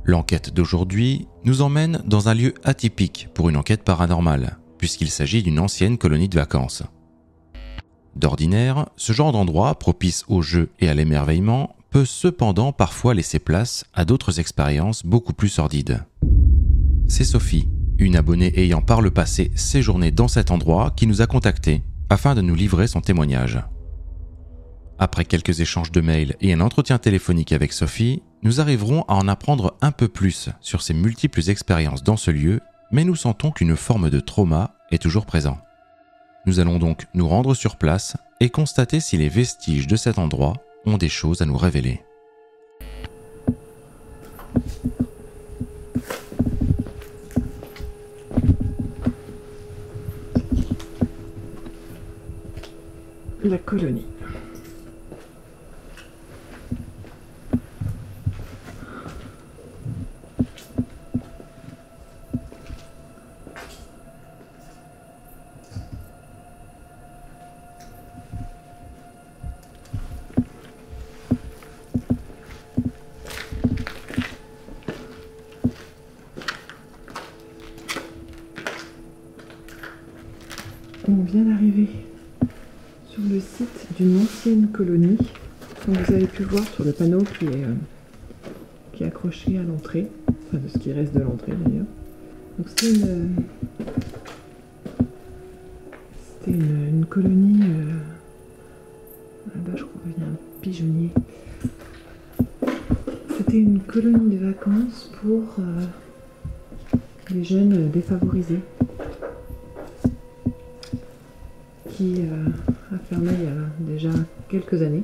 L'enquête d'aujourd'hui nous emmène dans un lieu atypique pour une enquête paranormale, puisqu'il s'agit d'une ancienne colonie de vacances. D'ordinaire, ce genre d'endroit, propice au jeu et à l'émerveillement, peut cependant parfois laisser place à d'autres expériences beaucoup plus sordides. C'est Sophie, une abonnée ayant par le passé séjourné dans cet endroit, qui nous a contactés afin de nous livrer son témoignage. Après quelques échanges de mails et un entretien téléphonique avec Sophie, nous arriverons à en apprendre un peu plus sur ses multiples expériences dans ce lieu, mais nous sentons qu'une forme de trauma est toujours présent. Nous allons donc nous rendre sur place et constater si les vestiges de cet endroit ont des choses à nous révéler. La colonie. On vient d'arriver sur le site d'une ancienne colonie, comme vous avez pu voir sur le panneau qui est accroché à l'entrée, enfin de ce qui reste de l'entrée d'ailleurs. Donc c'était une colonie, là je crois qu'il y a un pigeonnier. C'était une colonie de vacances pour les jeunes défavorisés, qui a fermé il y a déjà quelques années.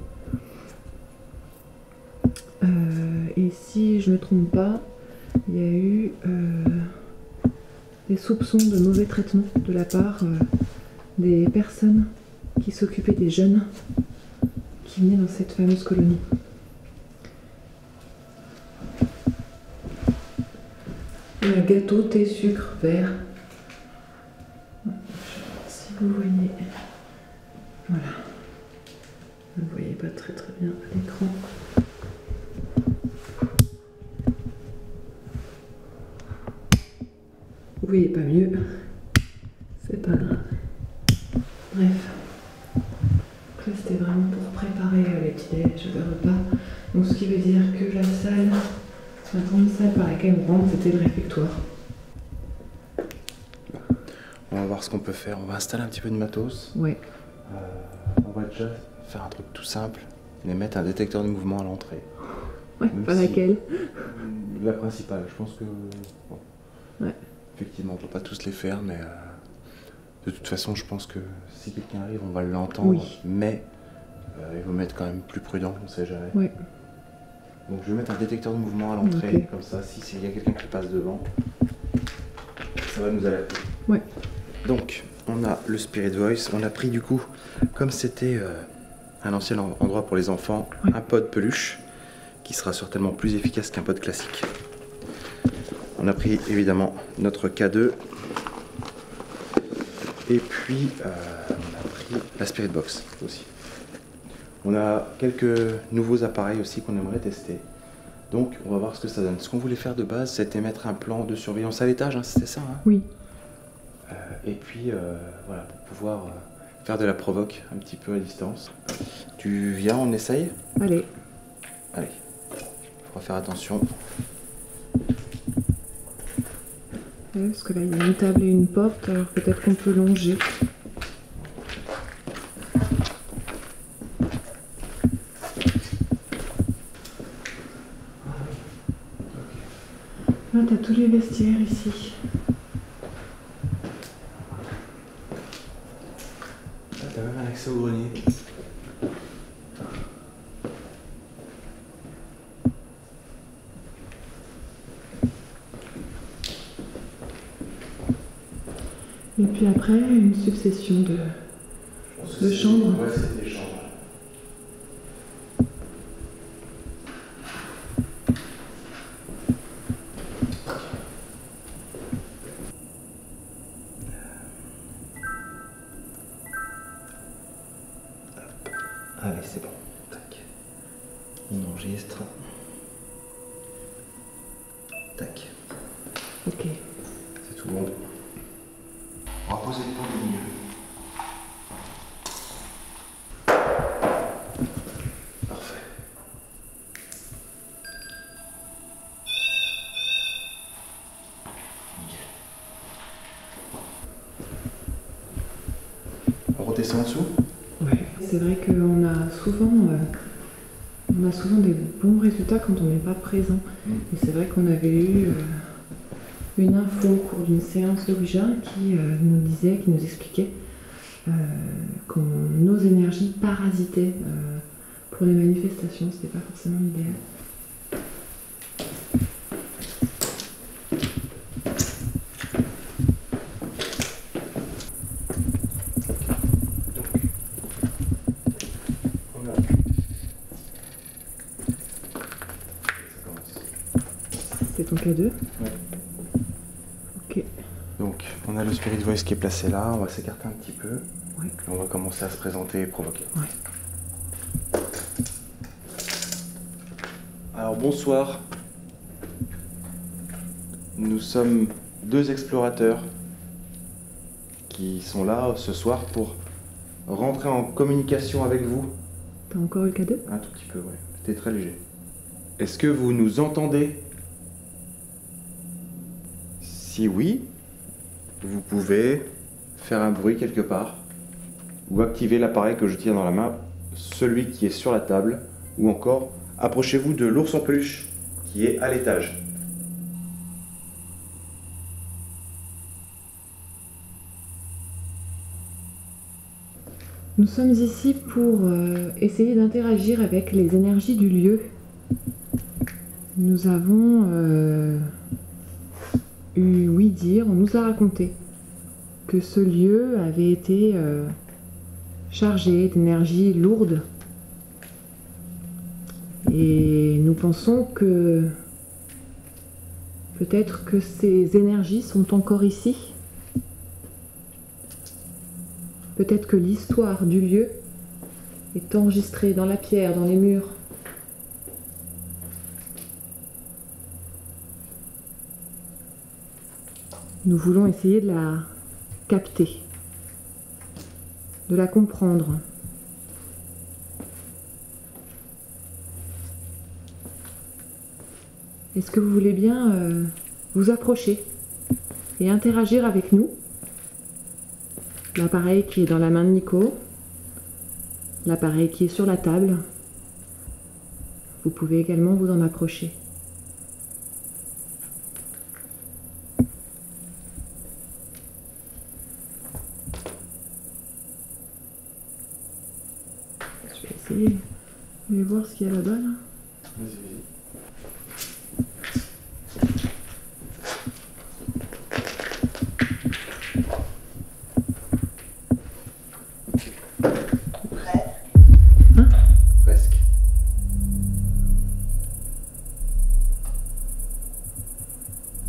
Et si je ne me trompe pas, il y a eu des soupçons de mauvais traitements de la part des personnes qui s'occupaient des jeunes qui venaient dans cette fameuse colonie. Il y a un gâteau, thé, sucre, verre. Je sais pas si vous voyez. Voilà. Vous ne voyez pas très bien à l'écran. Vous voyez pas mieux. C'est pas grave. Bref. Donc là c'était vraiment pour préparer les petits-déj, le repas. Donc ce qui veut dire que la salle, la grande salle par laquelle on rentre, c'était le réfectoire. On va voir ce qu'on peut faire. On va installer un petit peu de matos. Ouais. On va déjà faire un truc tout simple. Et mettre un détecteur de mouvement à l'entrée. Ouais, Même pas si- laquelle. La principale, je pense que... Bon. Ouais. Effectivement, on peut pas tous les faire, mais... de toute façon, je pense que si quelqu'un arrive, on va l'entendre. Oui. Mais il faut être quand même plus prudent, on sait jamais. Ouais. Donc je vais mettre un détecteur de mouvement à l'entrée. Ok. Comme ça, s'il y a quelqu'un qui passe devant, ça va nous alerter. Ouais. Donc, on a le Spirit Voice. On a pris du coup, comme c'était un ancien endroit pour les enfants, Ouais. un pod peluche qui sera certainement plus efficace qu'un pod classique. On a pris évidemment notre K2 et puis on a pris la Spirit Box aussi. On a quelques nouveaux appareils aussi qu'on aimerait tester. Donc on va voir ce que ça donne. Ce qu'on voulait faire de base, c'était mettre un plan de surveillance à l'étage, hein, c'était ça, hein. Oui. Et puis voilà, pour pouvoir faire de la provoque un petit peu à distance. Tu viens, on essaye? Allez. Allez, faut faire attention. Ouais, parce que là il y a une table et une porte, alors peut-être qu'on peut longer. Là t'as tous les vestiaires ici. Là, t'as même un accès au grenier. Et puis après, une succession de chambres. Ouais, c'est des chambres. Allez, c'est bon. Tac. On enregistre. laisser en dessous? Ouais. C'est vrai qu'on a souvent des bons résultats quand on n'est pas présent. Et c'est vrai qu'on avait eu une info au cours d'une séance de Ouija qui nous expliquait que nos énergies parasitaient pour les manifestations. C'était pas forcément l'idéal. C'est ton K2? Ouais. Ok. Donc, on a le Spirit Voice qui est placé là, on va s'écarter un petit peu. Ouais. Et on va commencer à se présenter et provoquer. Ouais. Alors, bonsoir. Nous sommes 2 explorateurs qui sont là ce soir pour rentrer en communication avec vous. T'as encore eu le K2? Un tout petit peu, ouais. C'était très léger. Est-ce que vous nous entendez? Si oui, vous pouvez faire un bruit quelque part ou activer l'appareil que je tiens dans la main, celui qui est sur la table, ou encore approchez-vous de l'ours en peluche qui est à l'étage. Nous sommes ici pour essayer d'interagir avec les énergies du lieu. Nous avons eu ouï-dire, on nous a raconté que ce lieu avait été chargé d'énergie lourde. Et nous pensons que peut-être que ces énergies sont encore ici. Peut-être que l'histoire du lieu est enregistrée dans la pierre, dans les murs. Nous voulons essayer de la capter, de la comprendre. Est-ce que vous voulez bien vous approcher et interagir avec nous? L'appareil qui est dans la main de Nico, l'appareil qui est sur la table. Vous pouvez également vous en approcher. Je vais essayer de voir ce qu'il y a là-bas. Là. Vas-y.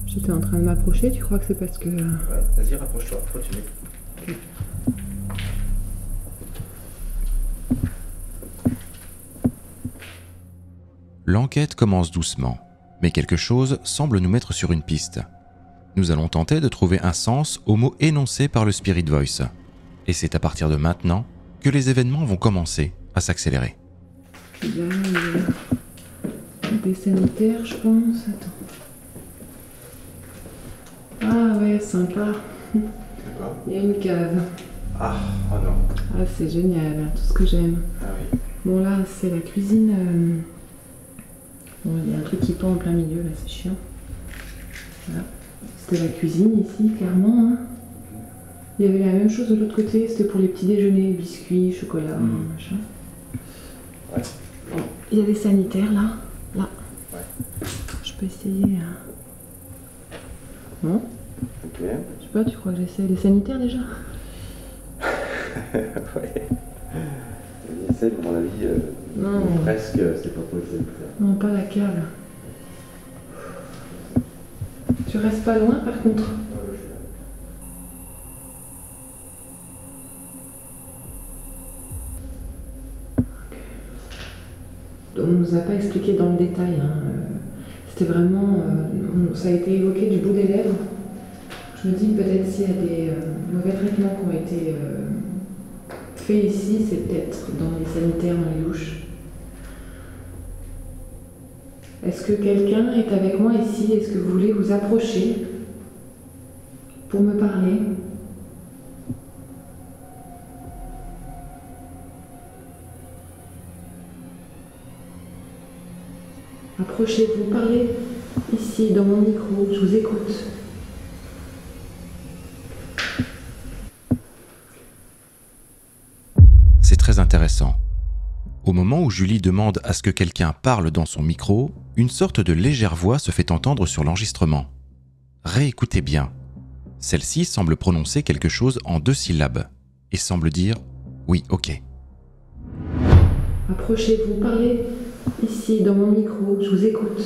J'étais en train de m'approcher, tu crois que c'est parce que... Ouais, vas-y, rapproche-toi, continue. Okay. L'enquête commence doucement, mais quelque chose semble nous mettre sur une piste. Nous allons tenter de trouver un sens aux mots énoncés par le Spirit Voice. Et c'est à partir de maintenant que les événements vont commencer à s'accélérer. Il y a des sanitaires, je pense. Attends. Ah ouais, sympa. Il y a une cave. Ah, oh non. Ah, c'est génial, tout ce que j'aime. Ah oui. Bon, là, c'est la cuisine. Bon, il y a un truc qui pend en plein milieu, là, c'est chiant. Voilà. C'était la cuisine ici, clairement. Hein. Il y avait la même chose de l'autre côté, c'était pour les petits déjeuners, biscuits, chocolat, machin. Ouais. Bon, il y a des sanitaires, là. Là. Ouais. Je peux essayer. Non? Ok. Je sais pas, tu crois que j'essaie les sanitaires déjà? Ouais. Essaye, à mon avis, non. Presque, c'est pas possible. Non, pas la cave. Tu restes pas loin par contre? On ne nous a pas expliqué dans le détail. Hein. C'était vraiment... ça a été évoqué du bout des lèvres. Je me dis peut-être s'il y a des mauvais traitements qui ont été faits ici, c'est peut-être dans les sanitaires, dans les douches. Est-ce que quelqu'un est avec moi ici? Est-ce que vous voulez vous approcher pour me parler? Approchez-vous, parlez ici dans mon micro, je vous écoute. C'est très intéressant. Au moment où Julie demande à ce que quelqu'un parle dans son micro, une sorte de légère voix se fait entendre sur l'enregistrement. Réécoutez bien. Celle-ci semble prononcer quelque chose en 2 syllabes et semble dire « oui, ok ». Approchez-vous, parlez ici dans mon micro, je vous écoute.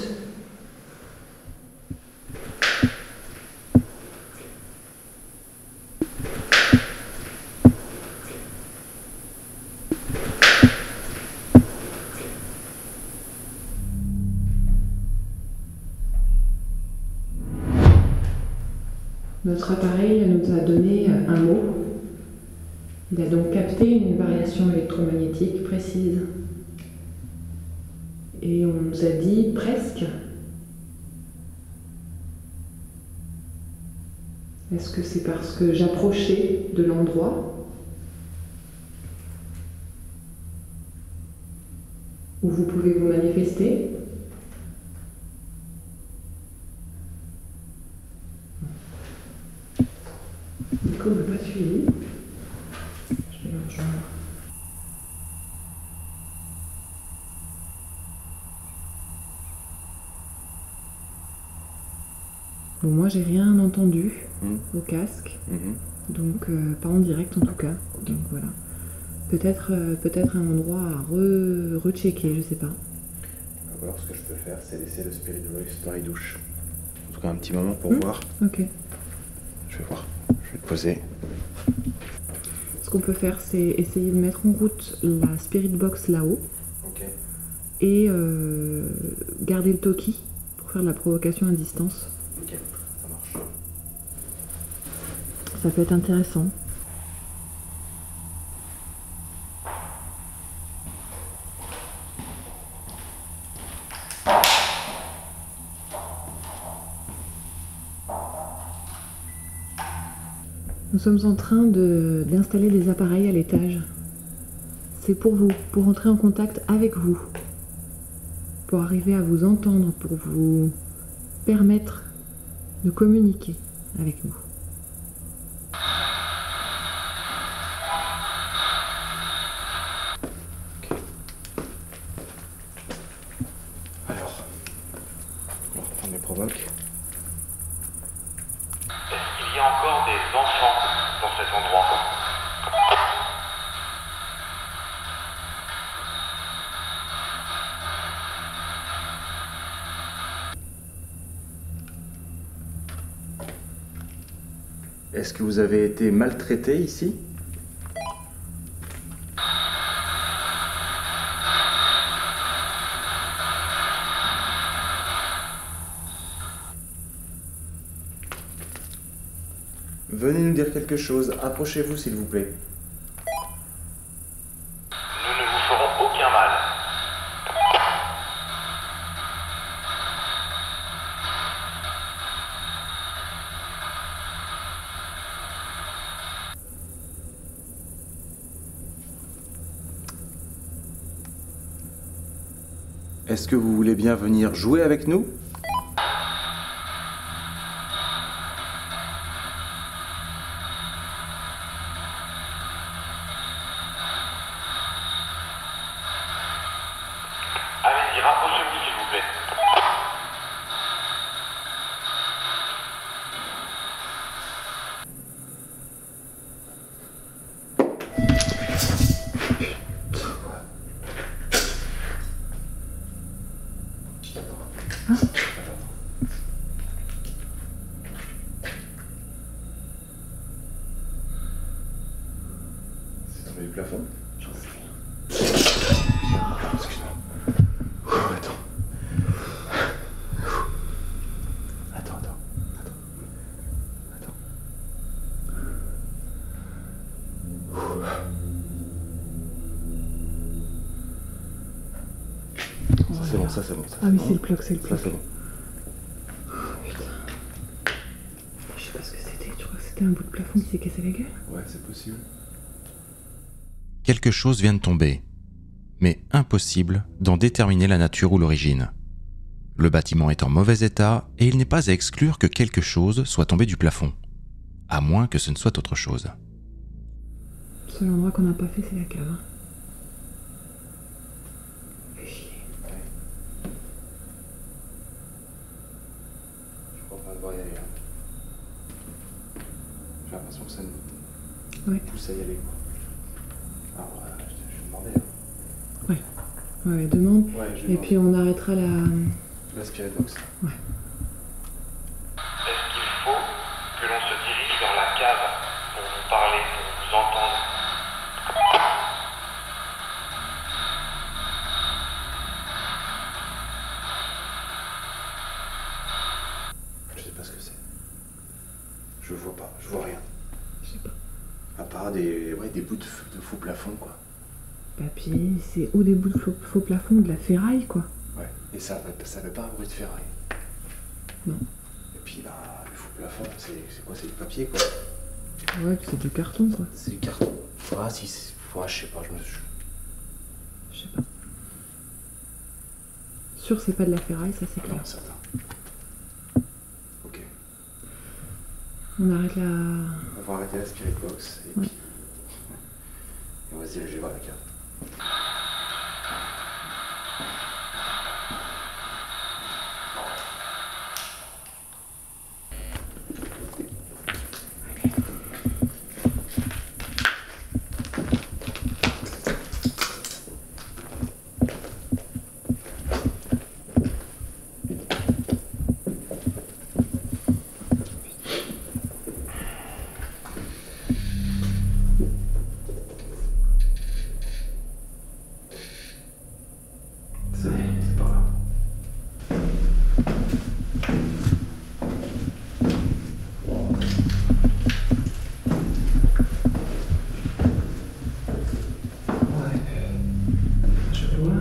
Notre appareil nous a donné un mot. Il a donc capté une variation électromagnétique précise. Et on nous a dit presque. Est-ce que c'est parce que j'approchais de l'endroit où vous pouvez vous manifester ? Nico ne m'a pas suivi. Je vais le rejoindre. Bon, moi j'ai rien entendu au casque, donc pas en direct en tout cas. Donc voilà. Peut-être un endroit à rechecker, je sais pas. Alors ce que je peux faire, c'est laisser le Spirit Voice dans les douches. En tout cas un petit moment pour voir. Ok. Je vais voir. Je vais le poser. Ce qu'on peut faire, c'est essayer de mettre en route la Spirit Box là-haut. Ok. Et garder le Toki pour faire de la provocation à distance. Ok, ça marche. Ça peut être intéressant. Nous sommes en train d'installer des appareils à l'étage. C'est pour vous, pour entrer en contact avec vous, pour arriver à vous entendre, pour vous permettre de communiquer avec nous. Alors, on va reprendre les provoques. Est-ce qu'il y a encore des enfants dans cet endroit? Est-ce que vous avez été maltraité ici? Venez nous dire quelque chose. Approchez-vous, s'il vous plaît. Nous ne vous ferons aucun mal. Est-ce que vous voulez bien venir jouer avec nous? Allez-y, rapprochez-vous s'il vous plaît. C'est tombé du plafond? J'en sais rien. Excuse-moi. Attends. Attends. Ça c'est bon. Ah oui, c'est le plug, c'est le Ça plug. c'est bon. Putain. Je sais pas ce que c'était, tu crois que c'était un bout de plafond qui s'est cassé la gueule? Ouais, c'est possible. Quelque chose vient de tomber, mais impossible d'en déterminer la nature ou l'origine. Le bâtiment est en mauvais état et il n'est pas à exclure que quelque chose soit tombé du plafond, à moins que ce ne soit autre chose. Le seul endroit qu'on n'a pas fait, c'est la cave. Hein. Fait chier. Je crois pas devoir y aller. Hein. J'ai l'impression que ça nous Ouais. pousse à y aller. Quoi. Alors, je vais demander. Hein. Ouais, demande. Ouais, je vais Et demander. puis on arrêtera la... La spirit box. Ouais. Est-ce qu'il faut que l'on se dirige vers la cave pour vous parler, pour vous entendre? Je sais pas ce que c'est. Je vois pas, je vois rien. Je sais pas. À part des bouts de faux plafond, quoi. Papier, c'est ou des bouts de faux plafond, de la ferraille, quoi. Ouais. Et ça fait pas un bruit de ferraille. Non. Et puis, bah, le faux plafond, c'est quoi? C'est du papier, quoi. Ouais, puis c'est du carton, quoi. C'est du carton. Ah, si, ouais, je sais pas, Je sais pas. Sûr, c'est pas de la ferraille, ça c'est clair. Non, certain. Ok. On arrête la... On va arrêter la spirit box et Ouais. puis on va se diriger vers la cave. C'est par là. Ouais. Je vois.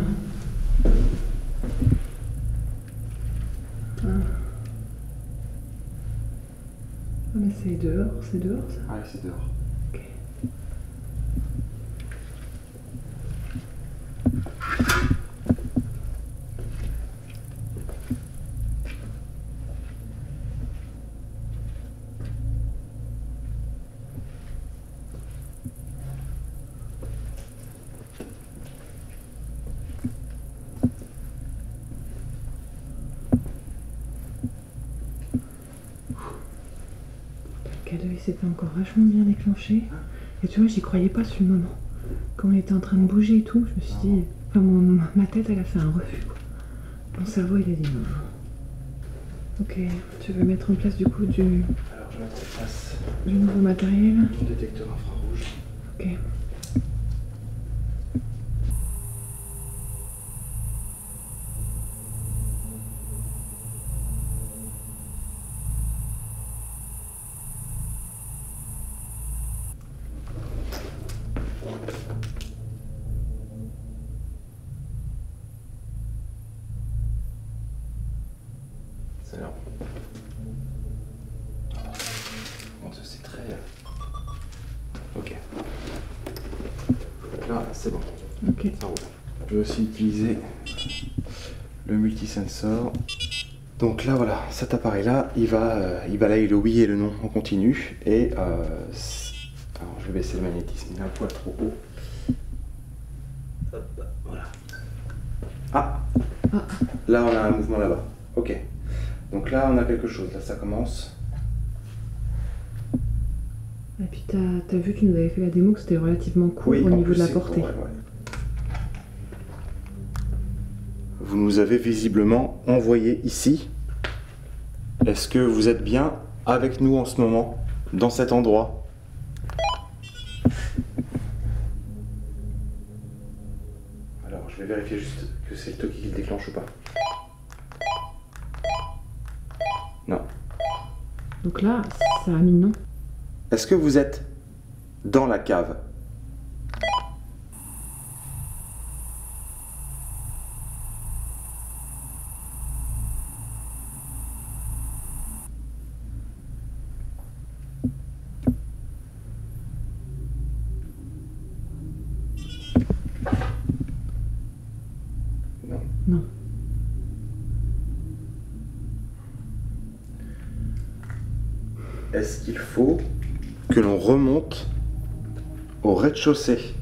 Ah. Ah, mais c'est dehors ça. Ah, c'est dehors. Ok. Le cadeau il s'était encore vachement bien déclenché. Et tu vois, j'y croyais pas sur le moment. Quand on était en train de bouger et tout, je me suis dit. Enfin, ma tête elle a fait un refus. Quoi. Mon cerveau il a dit non. Ok, tu veux mettre en place du coup Alors, je vais mettre en place du nouveau matériel. mon détecteur infrarouge. Ok. C'est là. Bon, ça c'est très. Ok. Là, c'est bon. Ok. Ça roule. Je vais aussi utiliser le multisensor. Donc là, voilà, cet appareil-là, il balaye le oui et le non en continu. Et alors, je vais baisser le magnétisme, il est un poil trop haut. Hop, voilà. Ah, Ah. Là, on a un mouvement là-bas. Ok. Donc là, on a quelque chose. Là, ça commence. Et puis t'as vu, tu nous avais fait la démo que c'était relativement court au en niveau plus, de la c'est portée. court, ouais. Vous nous avez visiblement envoyé ici. Est-ce que vous êtes bien avec nous en ce moment, dans cet endroit? Alors, je vais vérifier juste que c'est le toki qui le déclenche ou pas. Non. Donc là, ça a mis non. Est-ce que vous êtes dans la cave? Non. Non. Est-ce qu'il faut que l'on remonte au rez-de-chaussée?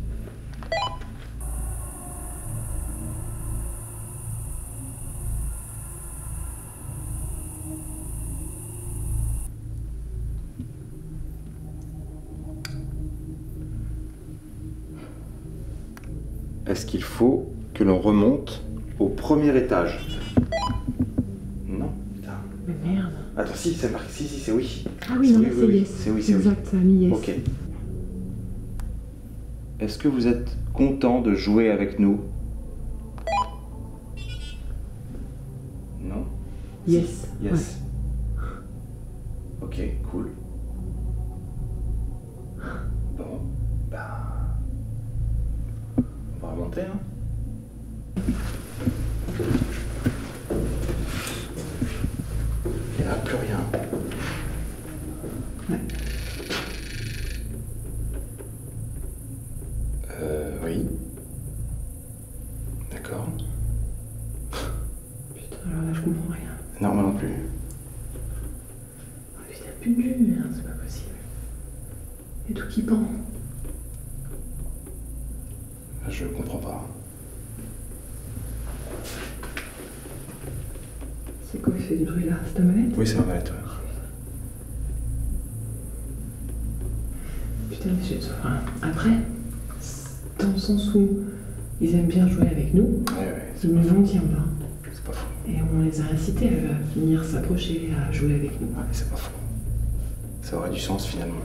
Est-ce qu'il faut que l'on remonte au premier étage? Non, putain. Mais merde. Attends, si, c'est marqué. Si, c'est oui. Ah oui, non, Oui, c'est oui, yes. c'est oui, c'est oui. Exact, ça a mis yes. Ok. Est-ce que vous êtes content de jouer avec nous? Non? Yes. Yes. Ok, cool. Bon, bah... on va remonter, hein. Il n'y a plus rien. Ouais. Oui. D'accord. Putain, alors là, je comprends rien. Non, moi non plus. Oh, putain, plus de lumière, c'est pas possible. Il y a tout qui pend. Je comprends pas. C'est quoi qui fait du bruit là? C'est ta manette? Oui, c'est ma manette, ouais. Putain, mais enfin, après, dans le sens où ils aiment bien jouer avec nous, Ouais, ils nous ont dit en bas. c'est pas faux. Et on les a incités à venir s'approcher, à jouer avec nous. Ouais, c'est pas faux. Ça aurait du sens finalement.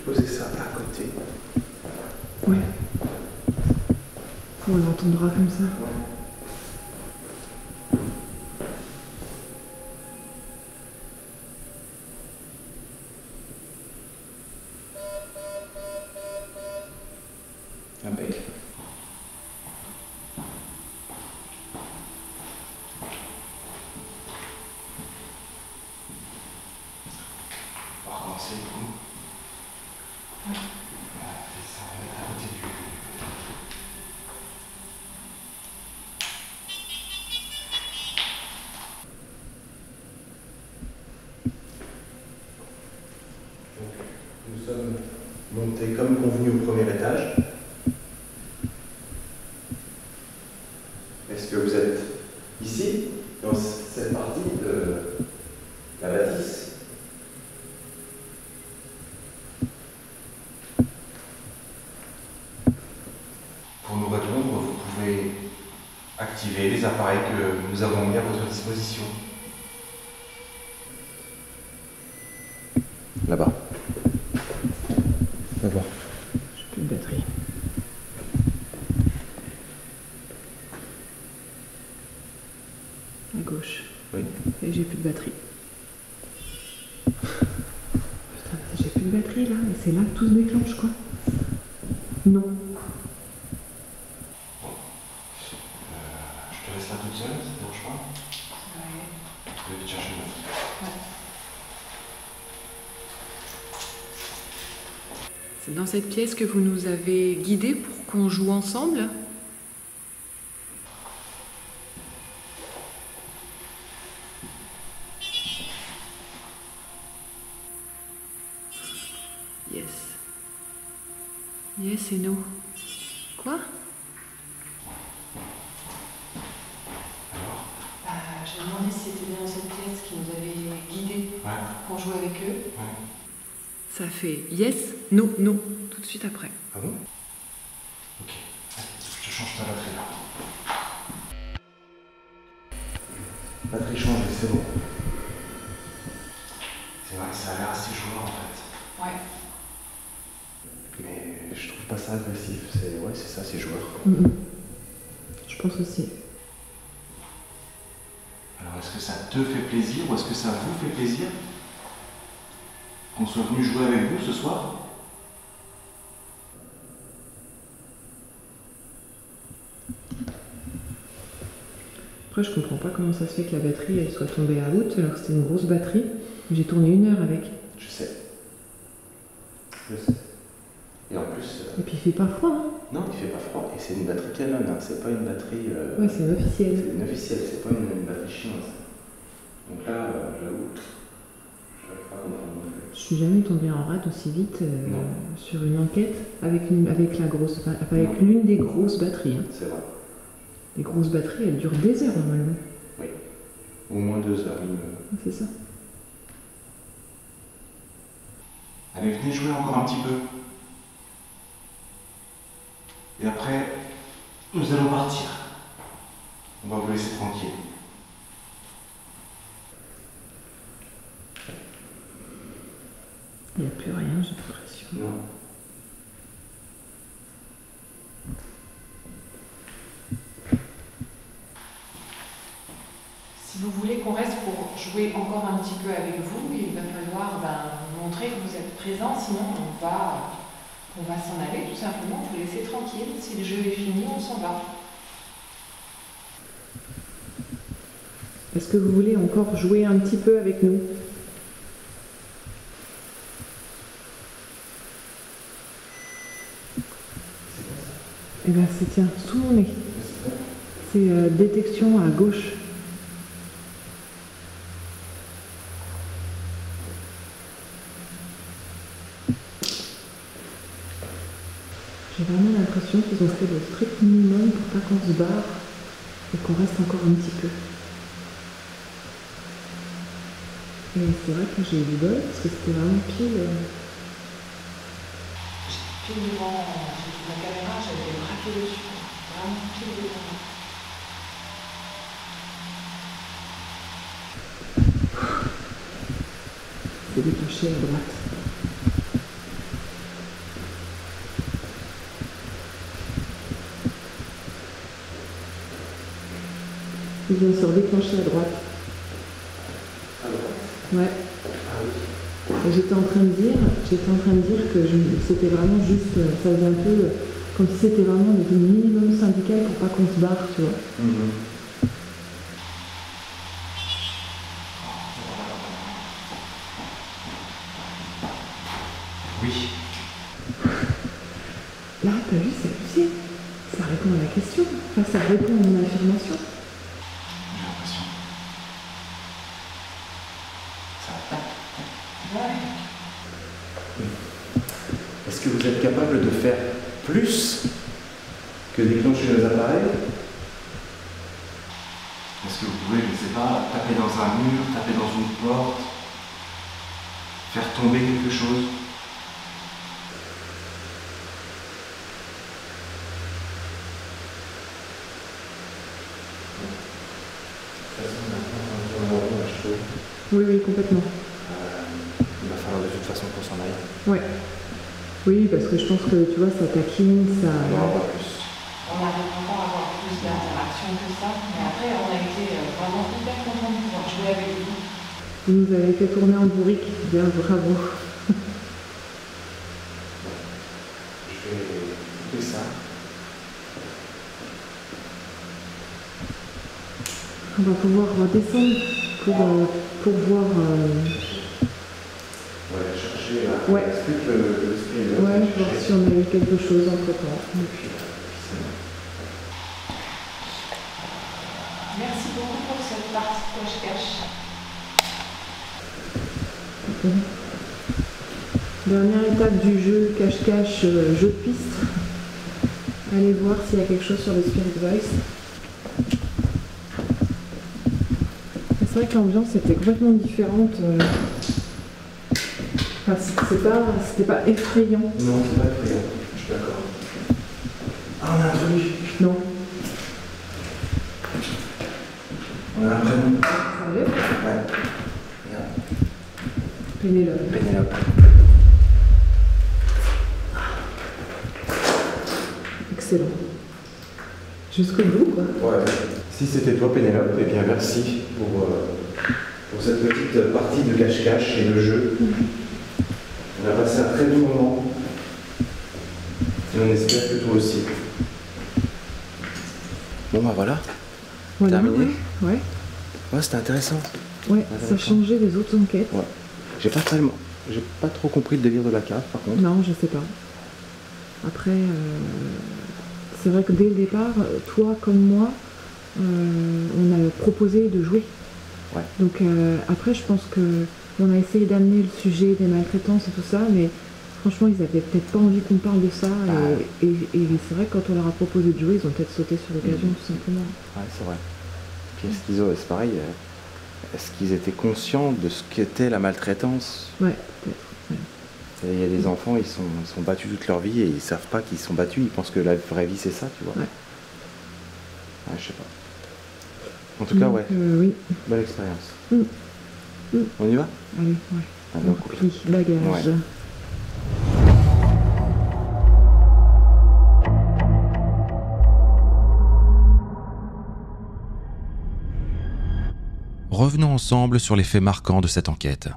Poser ça à côté. Ouais. On l'entendra comme ça. Impec. On va recommencer du coup. Ça va être à côté du... Nous sommes montés comme convenu au premier étage. Est-ce que vous êtes ici, dans cette partie de la bâtisse? Pour nous répondre, vous pouvez activer les appareils que nous avons mis à votre disposition. Là-bas. Là-bas. J'ai plus de batterie. À gauche. Oui. Et j'ai plus de batterie. Putain, j'ai plus de batterie là, et c'est là que tout se déclenche quoi. Non. Je te laisse là toute seule, ça te dérange pas? Ouais. Je vais vite chercher une autre. C'est dans cette pièce que vous nous avez guidés pour qu'on joue ensemble? Yes. Yes et no. Quoi? J'ai demandé si c'était bien dans cette pièce qui nous avait guidés pour jouer avec eux. Ça fait yes, no, no, tout de suite après. Ah bon? Ok. Allez, je te change ta batterie là. Batterie changée, c'est bon. C'est vrai que ça a l'air assez joueur en fait. Ouais. Mais je trouve pas ça agressif. Ouais, c'est ça, c'est joueur. Je pense aussi. Alors est-ce que ça te fait plaisir ou est-ce que ça vous fait plaisir qu'on soit venu jouer avec vous ce soir? Après, je comprends pas comment ça se fait que la batterie elle soit tombée à out alors que c'était une grosse batterie. J'ai tourné 1 heure avec. Je sais. Je sais. Et en plus... Et puis il fait pas froid, hein? Non, il fait pas froid. Et c'est une batterie Canon, hein. C'est pas une batterie... Ouais, c'est une officielle. C'est une officielle, c'est pas une batterie chinoise. Donc là, j'avoue, je n'arrive pas à comprendre non plus. Je suis jamais tombée en rade aussi vite sur une enquête avec l'une des grosses batteries. Hein. C'est vrai. Les grosses batteries, elles durent des heures normalement. Oui. Au moins 2 heures. C'est ça. Allez, venez jouer encore un petit peu. Et après, nous allons partir. On va vous laisser tranquille. Il n'y a plus rien, j'ai l'impression. Non. Si vous voulez qu'on reste pour jouer encore un petit peu avec vous, il va falloir montrer que vous êtes présent, sinon on va s'en aller tout simplement, vous laisser tranquille. Si le jeu est fini, on s'en va. Est-ce que vous voulez encore jouer un petit peu avec nous? Eh bien, c'est tiens, sous mon nez. C'est détection à gauche. J'ai vraiment l'impression qu'ils ont fait le strict minimum pour pas qu'on se barre et qu'on reste encore un petit peu. Et c'est vrai que j'ai eu du bol parce que c'était vraiment pile. Pile devant la caméra, j'avais braqué dessus. Vraiment pile devant. C'est déclenché à droite. Il vient se redéclencher à droite. Ouais. Et j'étais en train de dire que c'était vraiment juste, ça faisait un peu comme si c'était vraiment le minimum syndical pour pas qu'on se barre, tu vois. Oui. Là, t'as vu, c'est poussé. Ça répond à la question. Enfin, ça répond à mon affirmation. J'ai l'impression. Ça va pas. Ouais. Est-ce que vous êtes capable de faire plus que déclencher nos appareils? Est-ce que vous pouvez, je ne sais pas, taper dans un mur, taper dans une porte, faire tomber quelque chose? Oui, oui, complètement. Il va falloir de toute façon qu'on s'en aille. Ouais. Oui, parce que je pense que, tu vois, ça taquine, ça... On n'aura pas plus. On n'arrive pas à avoir plus d'interaction que ça, mais après on a été vraiment hyper contents de pouvoir jouer avec vous. Vous nous avez fait tourner en bourrique. Bien, bravo. Je vais couper ça. On va pouvoir redescendre pour voir... Ouais, chercher là. Ouais. Explique le screen. Ouais, voir si on a eu quelque chose entre-temps. Merci beaucoup pour cette partie cache-cache. Dernière étape du jeu cache-cache, jeu de piste. Allez voir s'il y a quelque chose sur le Spirit Voice. C'est vrai que l'ambiance était complètement différente. Enfin, c'était pas effrayant. Non, c'est pas effrayant. Je suis d'accord. Ah, on a un truc. Non. On a un prénom. Sérieux? Ouais. Regarde. Pénélope. Pénélope. Excellent. Jusqu'au bout, quoi. Ouais. Si c'était toi, Pénélope, eh bien merci pour cette petite partie de cache-cache et de jeu. On a passé un très bon moment. Et on espère que toi aussi. Bon bah voilà. Terminé. Ouais. Ouais, c'était intéressant. Ouais, ça changeait des autres enquêtes. Ouais. J'ai pas trop compris le délire de la cave par contre. Non, je sais pas. Après, c'est vrai que dès le départ, toi comme moi, on a proposé de jouer. Ouais. Donc après, je pense que on a essayé d'amener le sujet des maltraitances et tout ça, mais franchement, ils avaient peut-être pas envie qu'on parle de ça. Et c'est vrai que quand on leur a proposé de jouer, ils ont peut-être sauté sur l'occasion, tout simplement. Ouais, c'est vrai. Puis c'est pareil. Est-ce qu'ils étaient conscients de ce qu'était la maltraitance? Ouais, peut-être. Ouais. Il y a des enfants, ils sont battus toute leur vie et ils savent pas qu'ils sont battus, ils pensent que la vraie vie c'est ça, tu vois. Ouais. Ouais, je sais pas. En tout cas, ouais. Oui. Belle expérience. On y va? Allez, ouais. Allez, on replie bagage. Ouais. Revenons ensemble sur les faits marquants de cette enquête.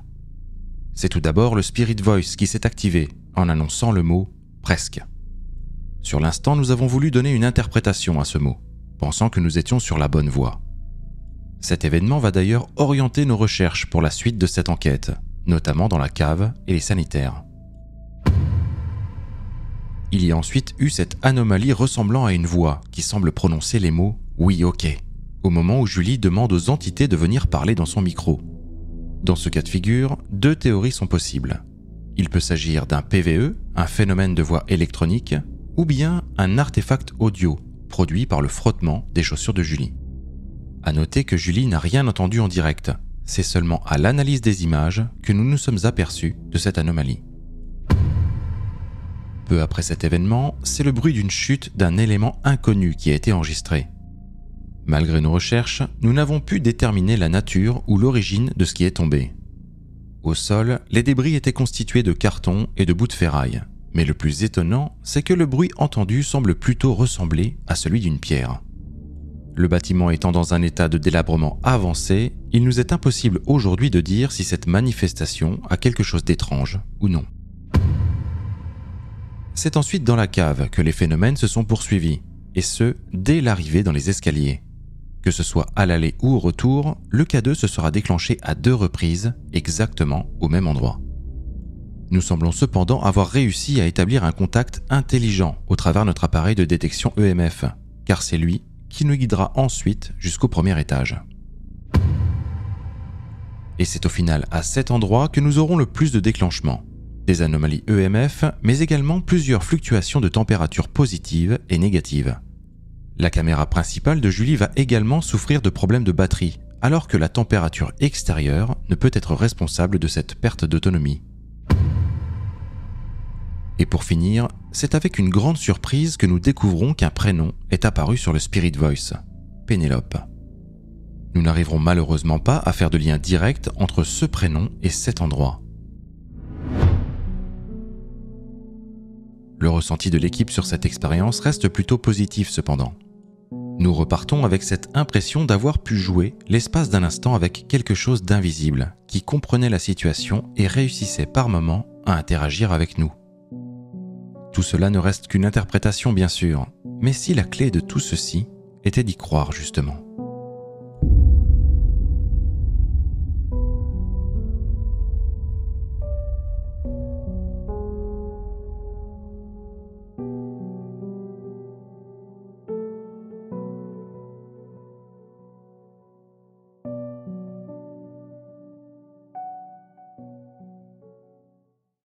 C'est tout d'abord le Spirit Voice qui s'est activé en annonçant le mot « presque ». Sur l'instant, nous avons voulu donner une interprétation à ce mot, pensant que nous étions sur la bonne voie. Cet événement va d'ailleurs orienter nos recherches pour la suite de cette enquête, notamment dans la cave et les sanitaires. Il y a ensuite eu cette anomalie ressemblant à une voix qui semble prononcer les mots « oui, ok », au moment où Julie demande aux entités de venir parler dans son micro. Dans ce cas de figure, deux théories sont possibles. Il peut s'agir d'un PVE, un phénomène de voix électronique, ou bien un artefact audio, produit par le frottement des chaussures de Julie. À noter que Julie n'a rien entendu en direct, c'est seulement à l'analyse des images que nous nous sommes aperçus de cette anomalie. Peu après cet événement, c'est le bruit d'une chute d'un élément inconnu qui a été enregistré. Malgré nos recherches, nous n'avons pu déterminer la nature ou l'origine de ce qui est tombé. Au sol, les débris étaient constitués de carton et de bouts de ferraille, mais le plus étonnant, c'est que le bruit entendu semble plutôt ressembler à celui d'une pierre. Le bâtiment étant dans un état de délabrement avancé, il nous est impossible aujourd'hui de dire si cette manifestation a quelque chose d'étrange ou non. C'est ensuite dans la cave que les phénomènes se sont poursuivis, et ce, dès l'arrivée dans les escaliers. Que ce soit à l'aller ou au retour, le K2 se sera déclenché à 2 reprises, exactement au même endroit. Nous semblons cependant avoir réussi à établir un contact intelligent au travers notre appareil de détection EMF, car c'est lui qui nous guidera ensuite jusqu'au premier étage. Et c'est au final à cet endroit que nous aurons le plus de déclenchements. Des anomalies EMF, mais également plusieurs fluctuations de température positives et négatives. La caméra principale de Julie va également souffrir de problèmes de batterie, alors que la température extérieure ne peut être responsable de cette perte d'autonomie. Et pour finir, c'est avec une grande surprise que nous découvrons qu'un prénom est apparu sur le Spirit Voice, Pénélope. Nous n'arriverons malheureusement pas à faire de lien direct entre ce prénom et cet endroit. Le ressenti de l'équipe sur cette expérience reste plutôt positif cependant. Nous repartons avec cette impression d'avoir pu jouer l'espace d'un instant avec quelque chose d'invisible, qui comprenait la situation et réussissait par moments à interagir avec nous. Tout cela ne reste qu'une interprétation bien sûr, mais si la clé de tout ceci était d'y croire justement.